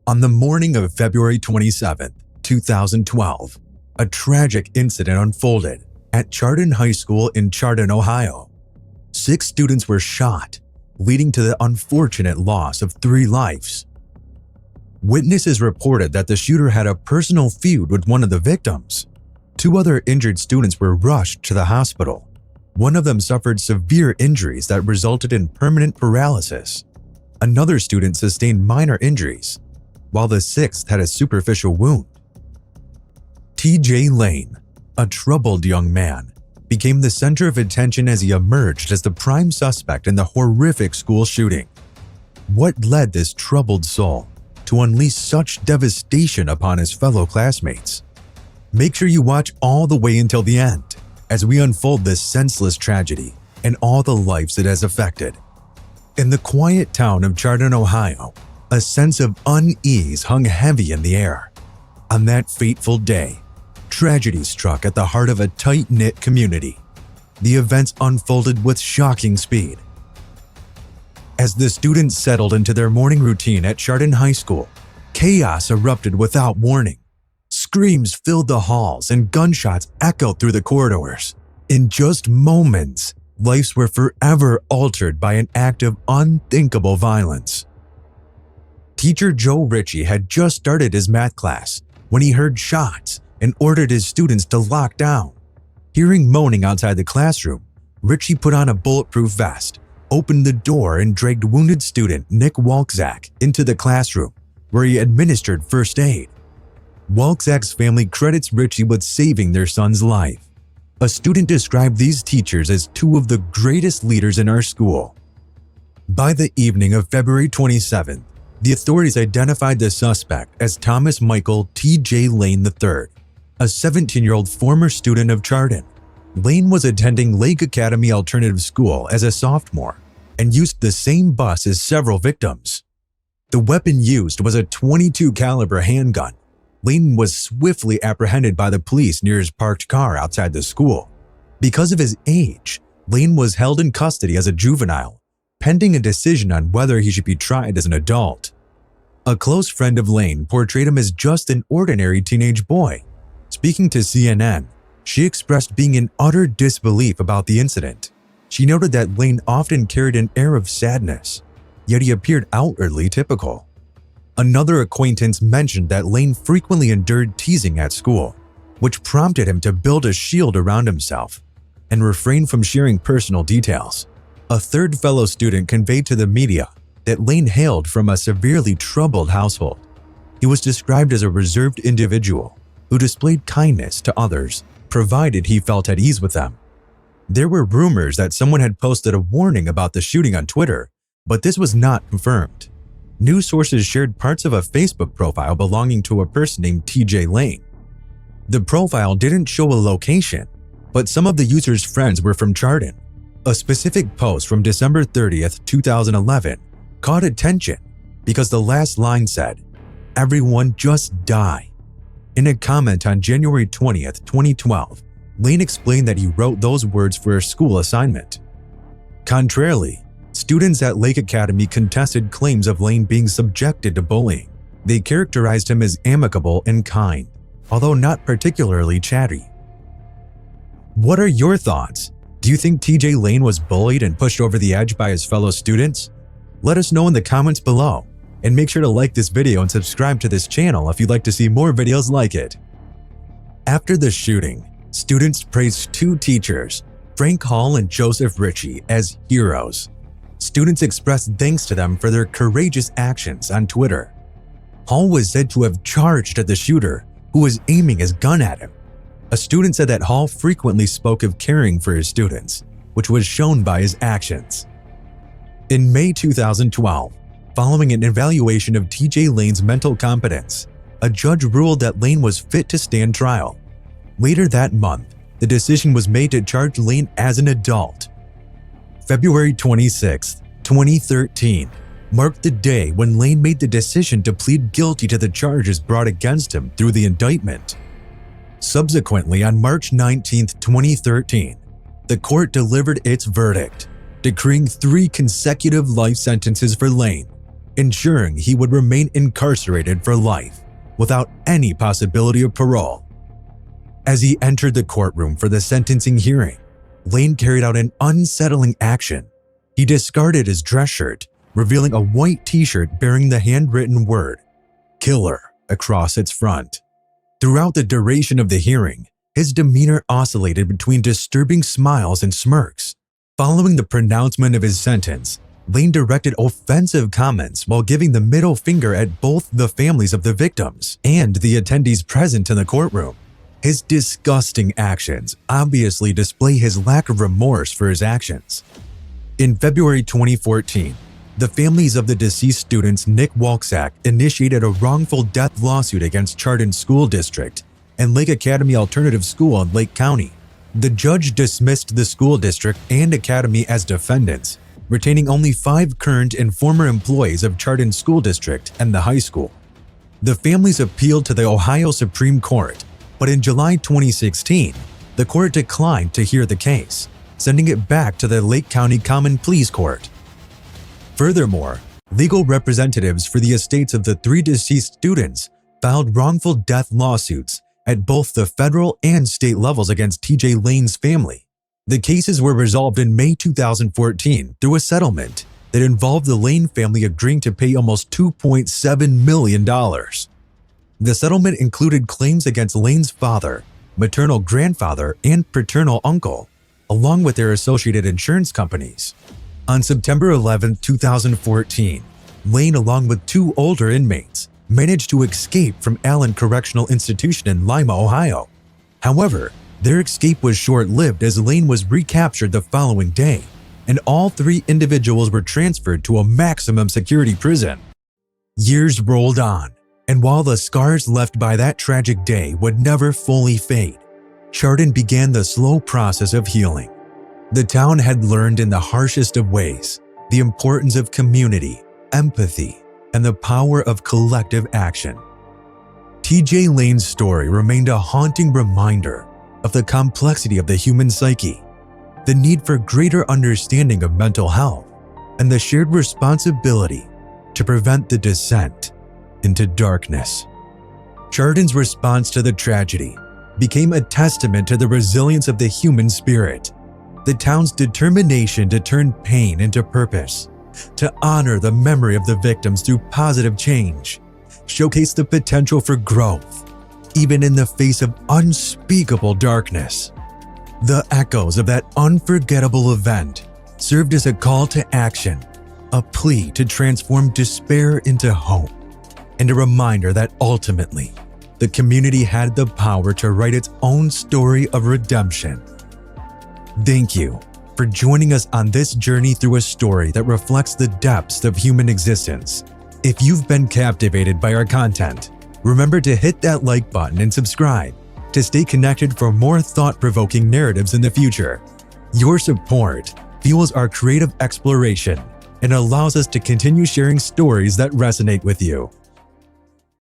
On the morning of February 27, 2012, a tragic incident unfolded at Chardon High School in Chardon, Ohio. 6 students were shot, leading to the unfortunate loss of 3 lives. Witnesses reported that the shooter had a personal feud with one of the victims. 2 other injured students were rushed to the hospital. One of them suffered severe injuries that resulted in permanent paralysis. Another student sustained minor injuries, while the 6th had a superficial wound. T.J. Lane, a troubled young man, became the center of attention as he emerged as the prime suspect in the horrific school shooting. What led this troubled soul to unleash such devastation upon his fellow classmates? Make sure you watch all the way until the end as we unfold this senseless tragedy and all the lives it has affected. In the quiet town of Chardon, Ohio, a sense of unease hung heavy in the air. On that fateful day, tragedy struck at the heart of a tight-knit community. The events unfolded with shocking speed. As the students settled into their morning routine at Chardon High School, chaos erupted without warning. Screams filled the halls and gunshots echoed through the corridors. In just moments, lives were forever altered by an act of unthinkable violence. Teacher Joe Ritchie had just started his math class when he heard shots and ordered his students to lock down. Hearing moaning outside the classroom, Ritchie put on a bulletproof vest, opened the door, and dragged wounded student Nick Walczak into the classroom, where he administered first aid. Walczak's family credits Ritchie with saving their son's life. A student described these teachers as 2 of the greatest leaders in our school. By the evening of February 27th, the authorities identified the suspect as Thomas Michael T.J. Lane III, a 17-year-old former student of Chardon. Lane was attending Lake Academy Alternative School as a sophomore and used the same bus as several victims. The weapon used was a .22 caliber handgun. Lane was swiftly apprehended by the police near his parked car outside the school. Because of his age, Lane was held in custody as a juvenile, pending a decision on whether he should be tried as an adult. A close friend of Lane portrayed him as just an ordinary teenage boy. Speaking to CNN, she expressed being in utter disbelief about the incident. She noted that Lane often carried an air of sadness, yet he appeared outwardly typical. Another acquaintance mentioned that Lane frequently endured teasing at school, which prompted him to build a shield around himself and refrain from sharing personal details. A third fellow student conveyed to the media that Lane hailed from a severely troubled household. He was described as a reserved individual who displayed kindness to others, provided he felt at ease with them. There were rumors that someone had posted a warning about the shooting on Twitter, but this was not confirmed. News sources shared parts of a Facebook profile belonging to a person named T.J. Lane. The profile didn't show a location, but some of the user's friends were from Chardon. A specific post from December 30th, 2011 caught attention because the last line said, "Everyone just die." In a comment on January 20th, 2012, Lane explained that he wrote those words for a school assignment. Contrarily, students at Lake Academy contested claims of Lane being subjected to bullying. They characterized him as amicable and kind, although not particularly chatty. What are your thoughts? Do you think T.J. Lane was bullied and pushed over the edge by his fellow students? Let us know in the comments below, and make sure to like this video and subscribe to this channel if you'd like to see more videos like it. After the shooting, students praised 2 teachers, Frank Hall and Joseph Ritchie, as heroes. Students expressed thanks to them for their courageous actions on Twitter. Hall was said to have charged at the shooter, who was aiming his gun at him. A student said that Hall frequently spoke of caring for his students, which was shown by his actions. In May 2012, following an evaluation of T.J. Lane's mental competence, a judge ruled that Lane was fit to stand trial. Later that month, the decision was made to charge Lane as an adult. February 26, 2013, marked the day when Lane made the decision to plead guilty to the charges brought against him through the indictment. Subsequently, on March 19, 2013, the court delivered its verdict, decreeing 3 consecutive life sentences for Lane. ensuring he would remain incarcerated for life without any possibility of parole. As he entered the courtroom for the sentencing hearing, Lane carried out an unsettling action. He discarded his dress shirt, revealing a white t-shirt bearing the handwritten word, "Killer," across its front. Throughout the duration of the hearing, his demeanor oscillated between disturbing smiles and smirks. Following the pronouncement of his sentence, Lane directed offensive comments while giving the middle finger at both the families of the victims and the attendees present in the courtroom. His disgusting actions obviously display his lack of remorse for his actions. In February 2014, the families of the deceased students Nick Walczak initiated a wrongful death lawsuit against Chardon School District and Lake Academy Alternative School in Lake County. The judge dismissed the school district and academy as defendants, retaining only 5 current and former employees of Chardon School District and the high school. The families appealed to the Ohio Supreme Court, but in July 2016, the court declined to hear the case, sending it back to the Lake County Common Pleas Court. Furthermore, legal representatives for the estates of the 3 deceased students filed wrongful death lawsuits at both the federal and state levels against TJ Lane's family. The cases were resolved in May 2014 through a settlement that involved the Lane family agreeing to pay almost $2.7 million. The settlement included claims against Lane's father, maternal grandfather, and paternal uncle, along with their associated insurance companies. On September 11, 2014, Lane, along with 2 older inmates, managed to escape from Allen Correctional Institution in Lima, Ohio. However, their escape was short-lived as Lane was recaptured the following day, and all 3 individuals were transferred to a maximum security prison. Years rolled on, and while the scars left by that tragic day would never fully fade, Chardon began the slow process of healing. The town had learned in the harshest of ways the importance of community, empathy, and the power of collective action. TJ Lane's story remained a haunting reminder of the complexity of the human psyche, the need for greater understanding of mental health, and the shared responsibility to prevent the descent into darkness. Chardon's response to the tragedy became a testament to the resilience of the human spirit, the town's determination to turn pain into purpose, to honor the memory of the victims through positive change, showcase the potential for growth, even in the face of unspeakable darkness. The echoes of that unforgettable event served as a call to action, a plea to transform despair into hope, and a reminder that ultimately, the community had the power to write its own story of redemption. Thank you for joining us on this journey through a story that reflects the depths of human existence. If you've been captivated by our content, remember to hit that like button and subscribe to stay connected for more thought-provoking narratives in the future. Your support fuels our creative exploration and allows us to continue sharing stories that resonate with you.